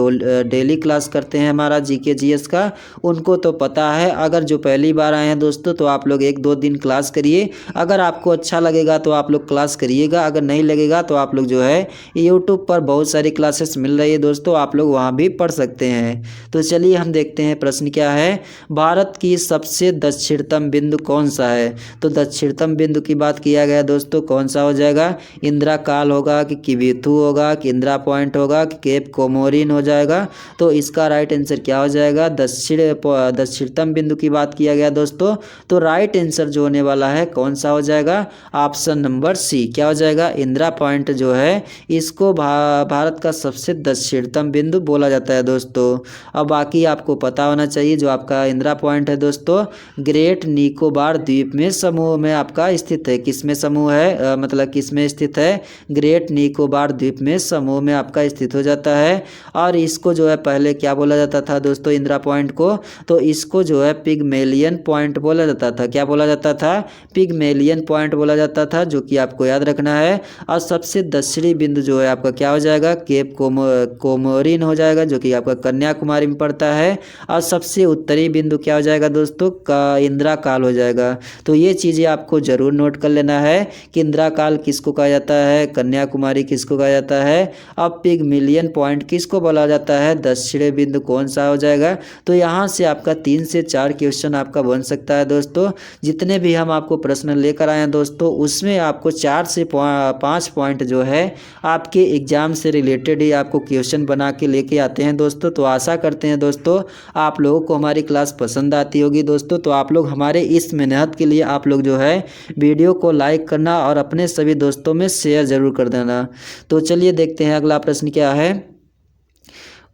डेली क्लास करते हैं हमारा जीके जीएस का, उनको तो पता है। अगर जो पहली बार आए हैं दोस्तों तो आप लोग 1-2 दिन क्लास करिए। अगर आपको अच्छा लगेगा तो आप लोग क्लास करिएगा, अगर नहीं लगेगा तो आप लोग जो है यूट्यूब पर बहुत सारी क्लासेस मिल रही है दोस्तों, आप लोग वहाँ भी पढ़ सकते हैं। तो चलिए हम देखते हैं प्रश्न क्या है। भारत की सबसे दक्षिणतम बिंदु कौन सा है। तो दक्षिणतम बिंदु की बात किया गया दोस्तों, कौन सा हो जाएगा, इंदिरा काल होगा कि किबिथु होगा कि इंदिरा पॉइंट होगा कि केप कोमोरिन हो जाएगा। तो इसका राइट आंसर क्या हो जाएगा, दक्षिणतम बिंदु की बात किया गया दोस्तों, तो राइट आंसर जो होने वाला है कौन सा हो जाएगा, ऑप्शन नंबर सी क्या हो जाएगा, इंदिरा पॉइंट जो है इसको भारत का सबसे दक्षिणतम बिंदु बोला जाता है दोस्तों। अब बाकी आपको पता होना चाहिए जो आपका इंदिरा पॉइंट है दोस्तों ग्रेट निकोबार द्वीप में समूह में आपका स्थित है। किस में समूह है, मतलब किस में स्थित है, ग्रेट निकोबार द्वीप में समूह में आपका स्थित हो जाता है। और इसको जो है पहले क्या बोला जाता था दोस्तों इंदिरा पॉइंट को, तो इसको जो है पिगमेलियन पॉइंट बोला जाता था। क्या बोला जाता था, पिगमेलियन पॉइंट बोला जाता था, जो कि आपको याद रखना है। और सबसे दक्षिणी बिंदु जो है आपका क्या हो जाएगा, केप कोमोरिन हो जाएगा, जो कि आपका कन्याकुमारी में पड़ता है। और सबसे उत्तरी बिंदु क्या हो जाएगा दोस्तों, का इंदिरा काल हो जाएगा। तो ये चीज़ें आपको जरूर नोट कर लेना है कि इंदिरा काल किसको कहा जाता है, कन्याकुमारी किसको कहा जाता है, अब पिगमेलियन पॉइंट किसको बोला जाता है, दक्षिणी बिंदु कौन सा हो जाएगा। तो यहाँ से आपका 3 से 4 क्वेश्चन आपका बन सकता है दोस्तों। जितने भी हम आपको प्रश्न लेकर आए हैं दोस्तों उसमें आपको 4 से 5 पॉइंट जो है आपके एग्जाम से रिलेटेड ही आपको क्वेश्चन बना के लेके आते हैं दोस्तों। तो आशा करते हैं दोस्तों आप लोगों को हमारी क्लास पसंद आती होगी दोस्तों। तो आप लोग हमारे इस मेहनत के लिए आप लोग जो है वीडियो को लाइक करना और अपने सभी दोस्तों में शेयर ज़रूर कर देना। तो चलिए देखते हैं अगला प्रश्न क्या है।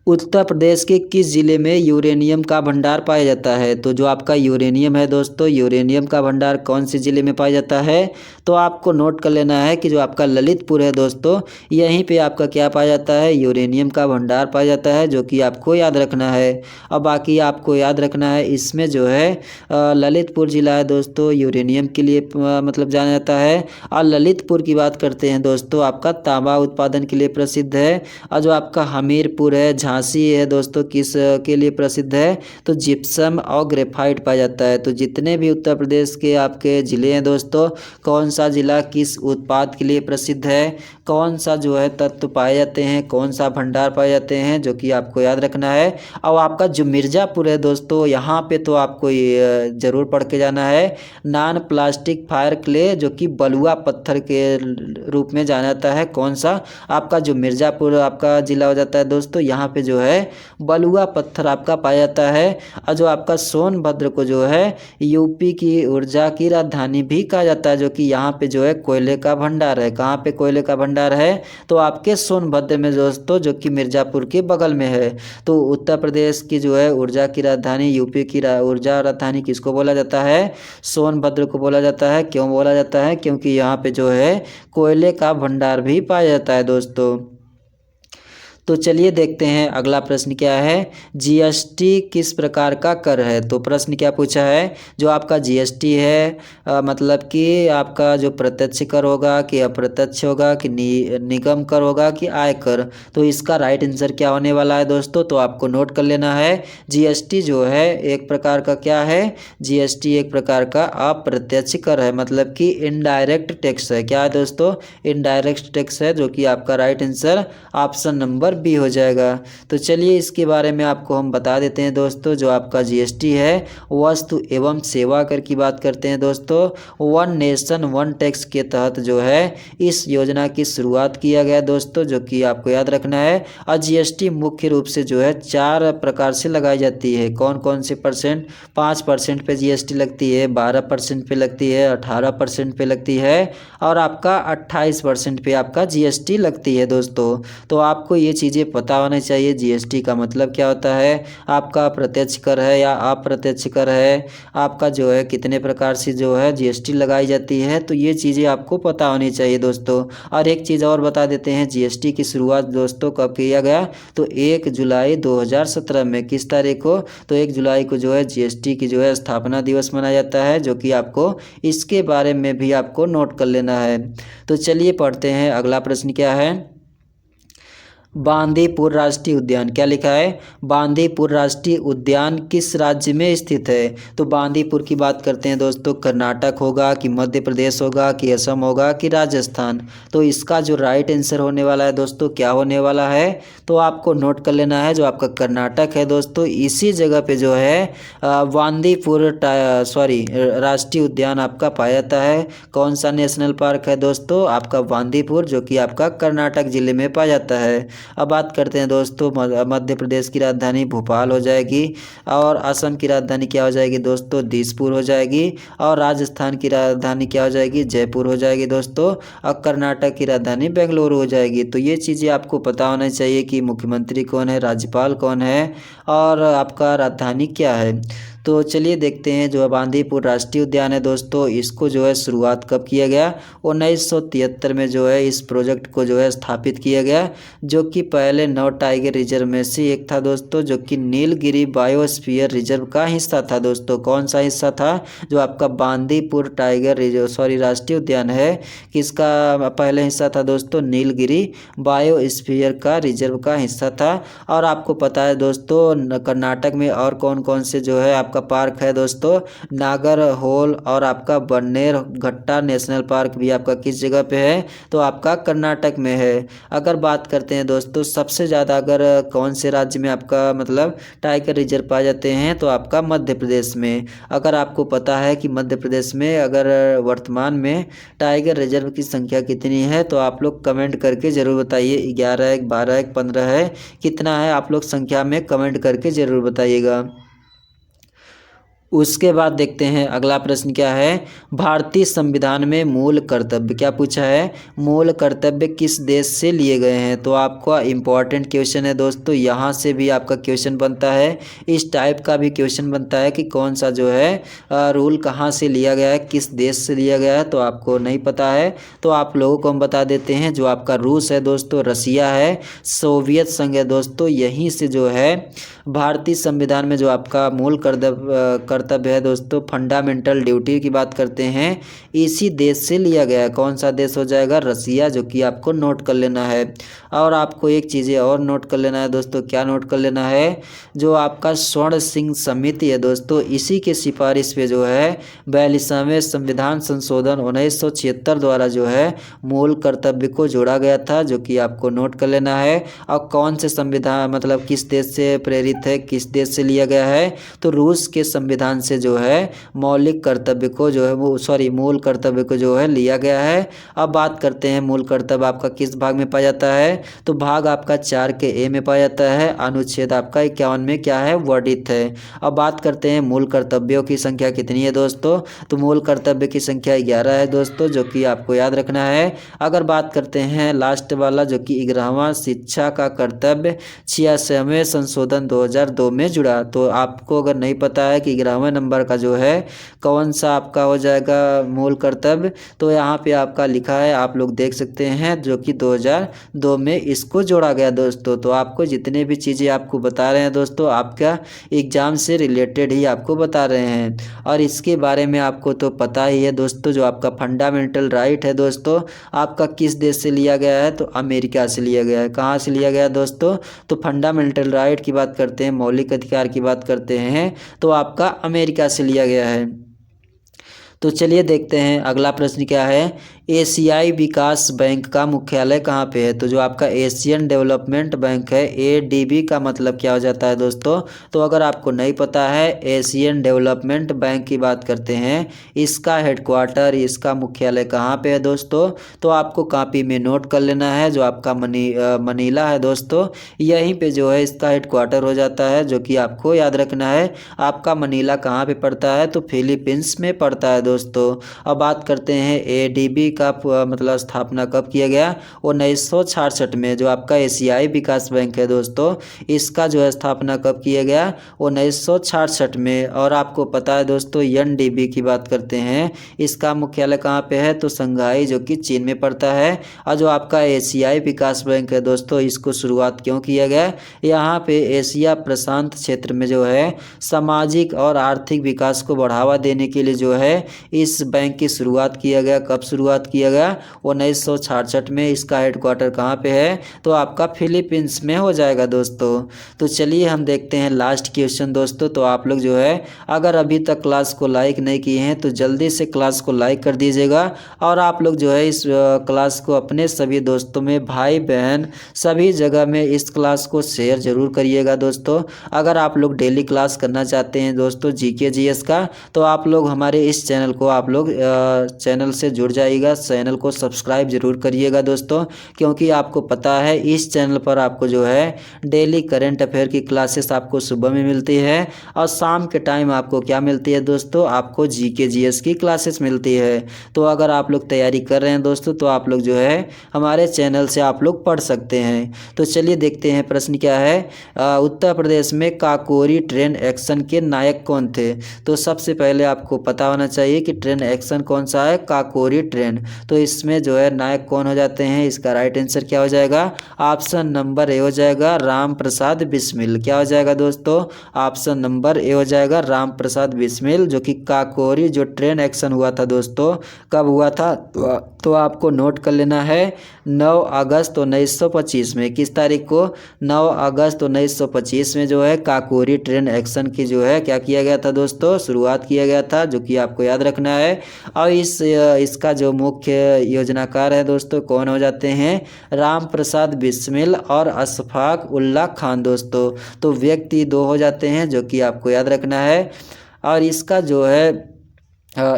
उत्तर प्रदेश के किस जिले में यूरेनियम का भंडार पाया जाता है। तो जो आपका यूरेनियम है दोस्तों, यूरेनियम का भंडार कौन से जिले में पाया जाता है, तो आपको नोट कर लेना है कि जो आपका ललितपुर है दोस्तों, यहीं पे आपका क्या पाया जाता है, यूरेनियम का भंडार पाया जाता है, जो कि आपको याद रखना है। अब बाकी आपको याद रखना है इसमें जो है ललितपुर जिला है दोस्तों यूरेनियम के लिए मतलब जाना जाता है। और ललितपुर की बात करते हैं दोस्तों आपका तांबा उत्पादन के लिए प्रसिद्ध है। और जो आपका हमीरपुर है, झांसी है दोस्तों किस के लिए प्रसिद्ध है, तो जिप्सम और ग्रेफाइट पाया जाता है। तो जितने भी उत्तर प्रदेश के आपके ज़िले हैं दोस्तों, कौन सा ज़िला किस उत्पाद के लिए प्रसिद्ध है, कौन सा जो है तत्व पाए जाते हैं, कौन सा भंडार पाए जाते हैं, जो कि आपको याद रखना है। और आपका जो मिर्ज़ापुर है दोस्तों, यहाँ पे तो आपको ये ज़रूर पढ़ के जाना है, नॉन प्लास्टिक फायर क्ले, जो कि बलुआ पत्थर के रूप में जाना जाता है। कौन सा, आपका जो मिर्ज़ापुर आपका ज़िला हो जाता है दोस्तों, यहाँ पे जो है बलुआ पत्थर आपका पाया जाता है। और जो आपका सोनभद्र को जो है यूपी की ऊर्जा की राजधानी भी कहा जाता है, जो कि यहाँ पे जो है कोयले का भंडार है। कहाँ पे कोयले का भंडार है, तो आपके सोनभद्र में दोस्तों, जो कि मिर्ज़ापुर के बगल में है। तो उत्तर प्रदेश की जो है ऊर्जा की राजधानी, यूपी की ऊर्जा राजधानी किसको बोला जाता है, सोनभद्र को बोला जाता है। क्यों बोला जाता है, क्योंकि यहाँ पे जो है कोयले का भंडार भी पाया जाता है दोस्तों। तो चलिए देखते हैं अगला प्रश्न क्या है, जीएसटी किस प्रकार का कर है। तो प्रश्न क्या पूछा है, जो आपका जीएसटी है मतलब कि आपका जो प्रत्यक्ष कर होगा कि अप्रत्यक्ष होगा कि निगम कर होगा कि आय कर। तो इसका राइट आंसर क्या होने वाला है दोस्तों, तो आपको नोट कर लेना है। जीएसटी जो है एक प्रकार का क्या है, जीएसटी एक प्रकार का अप्रत्यक्ष कर है, मतलब कि इनडायरेक्ट टैक्स है। क्या है दोस्तों, इनडायरेक्ट टैक्स है, जो कि आपका right answer option number B हो जाएगा। तो चलिए इसके बारे में आपको हम बता देते हैं दोस्तों। जो आपका जीएसटी है वस्तु एवं सेवा कर की बात करते हैं दोस्तों। वन नेशन वन टैक्स के तहत जो है इस योजना की शुरुआत किया गया दोस्तों, जो कि आपको याद रखना है। और जीएसटी मुख्य रूप से जो है 4 प्रकार से लगाई जाती है। कौन कौन से परसेंट, 5% पे जीएसटी लगती है, 12% पे लगती है, 18% पे लगती है और आपका 28% पे आपका जीएसटी लगती है दोस्तों। तो आपको ये चीज़ें पता होना चाहिए, जीएसटी का मतलब क्या होता है, आपका प्रत्यक्ष कर है या अप्रत्यक्ष कर है, आपका जो है कितने प्रकार से जो है जीएसटी लगाई जाती है। तो ये चीज़ें आपको पता होनी चाहिए दोस्तों। और एक चीज़ और बता देते हैं, जीएसटी की शुरुआत दोस्तों कब किया गया, तो 1 जुलाई 2017 में। किस तारीख को, तो 1 जुलाई को जो है जीएसटी की जो है स्थापना दिवस मनाया जाता है, जो कि आपको इसके बारे में भी आपको नोट कर लेना है। तो चलिए पढ़ते हैं अगला प्रश्न क्या है, बांदीपुर राष्ट्रीय उद्यान, क्या लिखा है, बांदीपुर राष्ट्रीय उद्यान किस राज्य में स्थित है। तो बांदीपुर की बात करते हैं दोस्तों, कर्नाटक होगा कि मध्य प्रदेश होगा कि असम होगा कि राजस्थान। तो इसका जो राइट आंसर होने वाला है दोस्तों, क्या होने वाला है, तो आपको नोट कर लेना है, जो आपका कर्नाटक है दोस्तों, इसी जगह पे जो है बांदीपुर राष्ट्रीय उद्यान आपका पाया जाता है। कौन सा नेशनल पार्क है दोस्तों, आपका बांदीपुर, जो कि आपका कर्नाटक जिले में पाया जाता है। अब बात करते हैं दोस्तों, मध्य प्रदेश की राजधानी भोपाल हो जाएगी और असम की राजधानी क्या हो जाएगी दोस्तों, दिसपुर हो जाएगी और राजस्थान की राजधानी क्या हो जाएगी, जयपुर हो जाएगी दोस्तों और कर्नाटक की राजधानी बेंगलुरु हो जाएगी। तो ये चीज़ें आपको पता होना चाहिए कि मुख्यमंत्री कौन है, राज्यपाल कौन है और आपका राजधानी क्या है। तो चलिए देखते हैं, जो बांदीपुर राष्ट्रीय उद्यान है दोस्तों, इसको जो है शुरुआत कब किया गया, 1973 में जो है इस प्रोजेक्ट को जो है स्थापित किया गया, जो कि पहले 9 टाइगर रिजर्व में से एक था दोस्तों, जो कि नीलगिरी बायोस्फीयर रिजर्व का हिस्सा था दोस्तों। कौन सा हिस्सा था, जो आपका बांदीपुर टाइगर रिजर्व राष्ट्रीय उद्यान है, किसका पहले हिस्सा था दोस्तों, नीलगिरी बायोस्फीयर का रिजर्व का हिस्सा था। और आपको पता है दोस्तों, कर्नाटक में और कौन कौन से जो है आपका पार्क है दोस्तों, नागरहोल और आपका बन्नेर घट्टा नेशनल पार्क भी आपका किस जगह पे है, तो आपका कर्नाटक में है। अगर बात करते हैं दोस्तों, सबसे ज़्यादा अगर कौन से राज्य में आपका मतलब टाइगर रिजर्व पाए जाते हैं, तो आपका मध्य प्रदेश में। अगर आपको पता है कि मध्य प्रदेश में अगर वर्तमान में टाइगर रिजर्व की संख्या कितनी है, तो आप लोग कमेंट करके ज़रूर बताइए, 11 है, 12 है, 15 है, कितना है, आप लोग संख्या में कमेंट करके ज़रूर बताइएगा। उसके बाद देखते हैं अगला प्रश्न क्या है, भारतीय संविधान में मूल कर्तव्य, क्या पूछा है, मूल कर्तव्य किस देश से लिए गए हैं। तो आपका इम्पॉर्टेंट क्वेश्चन है दोस्तों, यहाँ से भी आपका क्वेश्चन बनता है, इस टाइप का भी क्वेश्चन बनता है कि कौन सा जो है रूल कहाँ से लिया गया है, किस देश से लिया गया है। तो आपको नहीं पता है तो आप लोगों को हम बता देते हैं, जो आपका रूस है दोस्तों, रसिया है, सोवियत संघ है दोस्तों, यहीं से जो है भारतीय संविधान में जो आपका मूल कर्तव्य कर्तव्य है दोस्तों, फंडामेंटल ड्यूटी की बात करते हैं, इसी देश से लिया गया है। कौन सा देश हो जाएगा? रसिया, जो कि आपको नोट कर लेना है। और आपको एक चीज़ें और नोट कर लेना है दोस्तों, क्या नोट कर लेना है? जो आपका स्वर्ण सिंह समिति है दोस्तों, इसी के सिफारिश पे जो है 42वें संविधान संशोधन 1976 द्वारा जो है मूल कर्तव्य को जोड़ा गया था, जो कि आपको नोट कर लेना है। और कौन से संविधान मतलब किस देश से प्रेरित है, किस देश से लिया गया है? तो रूस के संविधान से जो है मौलिक कर्तव्य को जो है वो मूल कर्तव्य को जो है लिया गया है। अब बात करते हैं मूल कर्तव्य आपका किस भाग में पाया जाता है? तो भाग आपका 4 के ए में पाया जाता है, अनुच्छेद आपका 51 में क्या है? वर्णित है। अब बात करते हैं मूल कर्तव्यों की संख्या कितनी है दोस्तों? तो मूल कर्तव्य की संख्या 11 है दोस्तों, जो कि आपको याद रखना है। अगर बात करते हैं लास्ट वाला जो कि 11वां शिक्षा का कर्तव्य 86वें संशोधन 2002 में जुड़ा, तो आपको अगर नहीं पता है कि 11वें नंबर का जो है कौन सा आपका हो जाएगा मूल कर्तव्य, तो यहाँ पे आपका लिखा है, आप लोग देख सकते हैं, जो कि 2002 में इसको जोड़ा गया दोस्तों। तो आपको जितने भी चीज़ें आपको बता रहे हैं दोस्तों, आपका एग्जाम से रिलेटेड ही आपको बता रहे हैं। और इसके बारे में आपको तो पता ही है दोस्तों, जो आपका फंडामेंटल राइट है दोस्तों, आपका किस देश से लिया गया है? तो अमेरिका से लिया गया है। कहाँ से लिया गया है दोस्तों? तो फंडामेंटल राइट की बात करते हैं, मौलिक अधिकार की बात करते हैं, तो आपका अमेरिका से लिया गया है। तो चलिए देखते हैं अगला प्रश्न क्या है। एशियाई विकास बैंक का मुख्यालय कहाँ पे है? तो जो आपका एशियन डेवलपमेंट बैंक है, एडीबी का मतलब क्या हो जाता है दोस्तों? तो अगर आपको नहीं पता है, एशियन डेवलपमेंट बैंक की बात करते हैं, इसका हेडक्वार्टर, इसका मुख्यालय कहाँ पे है दोस्तों? तो आपको कॉपी में नोट कर लेना है, जो आपका मनीला है दोस्तों, यहीं पे जो है इसका हेडक्वार्टर हो जाता है, जो कि आपको याद रखना है। आपका मनीला कहाँ पे पड़ता है? तो फिलीपींस में पड़ता है दोस्तों। अब बात करते हैं एडीबी का मतलब स्थापना कब किया गया? 1966 में। जो आपका एशियाई विकास बैंक है दोस्तों, इसका जो है स्थापना कब किया गया? 1966 में। और आपको पता है दोस्तों, एनडीबी की बात करते हैं, इसका मुख्यालय कहाँ पे है? तो शंघाई, जो कि चीन में पड़ता है। और जो आपका एशियाई विकास बैंक है दोस्तों, इसको शुरुआत क्यों किया गया? यहाँ पे एशिया प्रशांत क्षेत्र में जो है सामाजिक और आर्थिक विकास को बढ़ावा देने के लिए जो है इस बैंक की शुरुआत किया गया। कब शुरुआत किया गया? 1966 में। इसका हेडक्वार्टर कहाँ पे है? तो आपका फिलीपींस में हो जाएगा दोस्तों। तो चलिए हम देखते हैं लास्ट क्वेश्चन दोस्तों। तो आप लोग जो है अगर अभी तक क्लास को लाइक नहीं किए हैं तो जल्दी से क्लास को लाइक कर दीजिएगा, और आप लोग जो है इस क्लास को अपने सभी दोस्तों में, भाई बहन सभी जगह में इस क्लास को शेयर जरूर करिएगा दोस्तों। अगर आप लोग डेली क्लास करना चाहते हैं दोस्तों जीके जीएस का, तो आप लोग हमारे इस चैनल को आप लोग चैनल से जुड़ जाइएगा, चैनल को सब्सक्राइब जरूर करिएगा दोस्तों, क्योंकि आपको पता है इस चैनल पर आपको जो है डेली करंट अफेयर की क्लासेस आपको सुबह में मिलती है, और शाम के टाइम आपको क्या मिलती है दोस्तों? आपको जीके जीएस की क्लासेस मिलती है। तो अगर आप लोग तैयारी कर रहे हैं दोस्तों, तो आप लोग जो है हमारे चैनल से आप लोग पढ़ सकते हैं। तो चलिए देखते हैं प्रश्न क्या है। उत्तर प्रदेश में काकोरी ट्रेन एक्शन के नायक कौन थे? तो सबसे पहले आपको पता होना चाहिए कि ट्रेन एक्शन कौन सा है? काकोरी ट्रेन। तो इसमें जो है नायक कौन हो जाते हैं? इसका राइट आंसर क्या हो जाएगा? ऑप्शन नंबर ए हो जाएगा, राम प्रसाद बिस्मिल। क्या हो जाएगा दोस्तों? ऑप्शन नंबर ए हो जाएगा, राम प्रसाद बिस्मिल, जो कि काकोरी जो ट्रेन एक्शन हुआ था दोस्तों, कब हुआ था? तो आपको नोट कर लेना है 9 अगस्त 1925 में। किस तारीख को? 9 अगस्त 1925 में जो है काकोरी ट्रेन एक्शन की जो है क्या किया गया था दोस्तों? शुरुआत किया गया था, जो कि आपको याद रखना है। और इसका जो मुख्य योजनाकार है दोस्तों कौन हो जाते हैं? राम प्रसाद बिस्मिल और अशफाक उल्लाह खान दोस्तों। तो व्यक्ति दो हो जाते हैं, जो कि आपको याद रखना है। और इसका जो है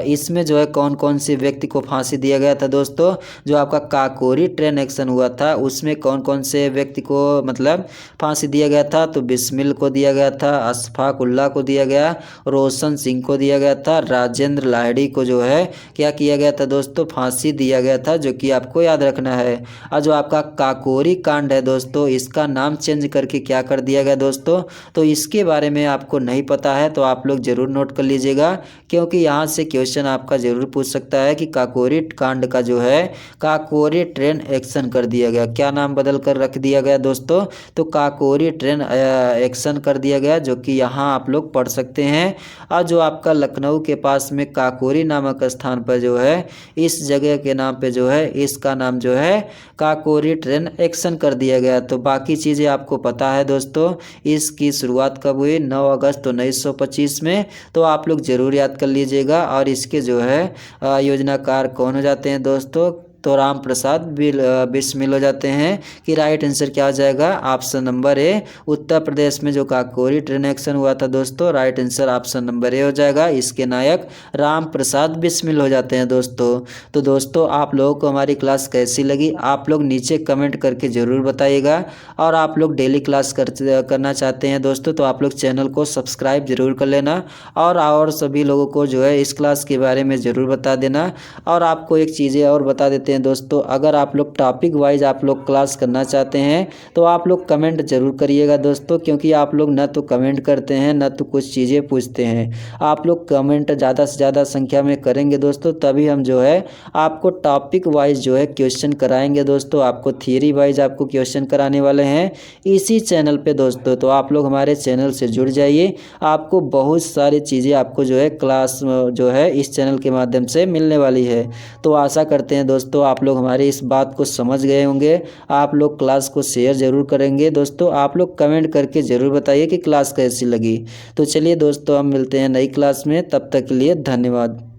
इसमें जो है कौन कौन से व्यक्ति को फांसी दिया गया था दोस्तों? जो आपका काकोरी ट्रेन एक्शन हुआ था उसमें कौन कौन से व्यक्ति को मतलब फांसी दिया गया था? तो बिस्मिल को दिया गया था, अशफाक उल्लाह को दिया गया, रोशन सिंह को दिया गया था, राजेंद्र लाहिड़ी को जो है क्या किया गया था दोस्तों? फांसी दिया गया था, जो कि आपको याद रखना है। और जो आपका काकोरी कांड है दोस्तों, इसका नाम चेंज करके क्या कर दिया गया दोस्तों? तो इसके बारे में आपको नहीं पता है तो आप लोग जरूर नोट कर लीजिएगा, क्योंकि यहाँ से क्वेश्चन आपका जरूर पूछ सकता है कि काकोरी कांड का जो है काकोरी ट्रेन एक्शन कर दिया गया, क्या नाम बदल कर रख दिया गया दोस्तों, तो काकोरी ट्रेन एक्शन कर दिया गया, जो कि यहाँ आप लोग पढ़ सकते हैं। और जो आपका लखनऊ के पास में काकोरी नामक स्थान पर जो है इस जगह के नाम पे जो है इसका नाम जो है काकोरी ट्रेन एक्शन कर दिया गया। तो बाकी चीज़ें आपको पता है दोस्तों। इसकी शुरुआत कब हुई, 9 अगस्त 1925 में। तो आप लोग ज़रूर याद कर लीजिएगा। और इसके जो है योजनाकार कौन हो जाते हैं दोस्तों, तो राम प्रसाद बिस्मिल हो जाते हैं। कि राइट आंसर क्या हो जाएगा, option number A. Uttar Pradesh में जो काकोरी ट्रेन एक्शन हुआ था दोस्तों, right answer option number A हो जाएगा। इसके नायक राम प्रसाद बिस्मिल हो जाते हैं दोस्तों। तो दोस्तों आप लोगों को हमारी क्लास कैसी लगी, आप लोग नीचे कमेंट करके ज़रूर बताइएगा। और आप लोग डेली क्लास करना चाहते हैं दोस्तों, तो आप लोग चैनल को सब्सक्राइब जरूर कर लेना। और सभी लोगों को जो है इस क्लास के बारे में ज़रूर बता देना। और आपको एक चीज़ें और बता देते हैं दोस्तों, अगर आप लोग टॉपिक वाइज आप लोग क्लास करना चाहते हैं तो आप लोग कमेंट जरूर करिएगा दोस्तों, क्योंकि आप लोग न तो कमेंट करते हैं न तो कुछ चीज़ें पूछते हैं। आप लोग कमेंट ज़्यादा से ज़्यादा संख्या में करेंगे दोस्तों, तभी हम जो है आपको टॉपिक वाइज जो है क्वेश्चन कराएंगे दोस्तों। आपको थियरी वाइज आपको क्वेश्चन कराने वाले हैं इसी चैनल पे दोस्तों। तो आप लोग हमारे चैनल से जुड़ जाइए, आपको बहुत सारी चीज़ें आपको जो है क्लास जो है इस चैनल के माध्यम से मिलने वाली है। तो आशा करते हैं दोस्तों आप लोग हमारी इस बात को समझ गए होंगे। आप लोग क्लास को शेयर ज़रूर करेंगे दोस्तों। आप लोग कमेंट करके ज़रूर बताइए कि क्लास कैसी लगी। तो चलिए दोस्तों हम मिलते हैं नई क्लास में, तब तक के लिए धन्यवाद।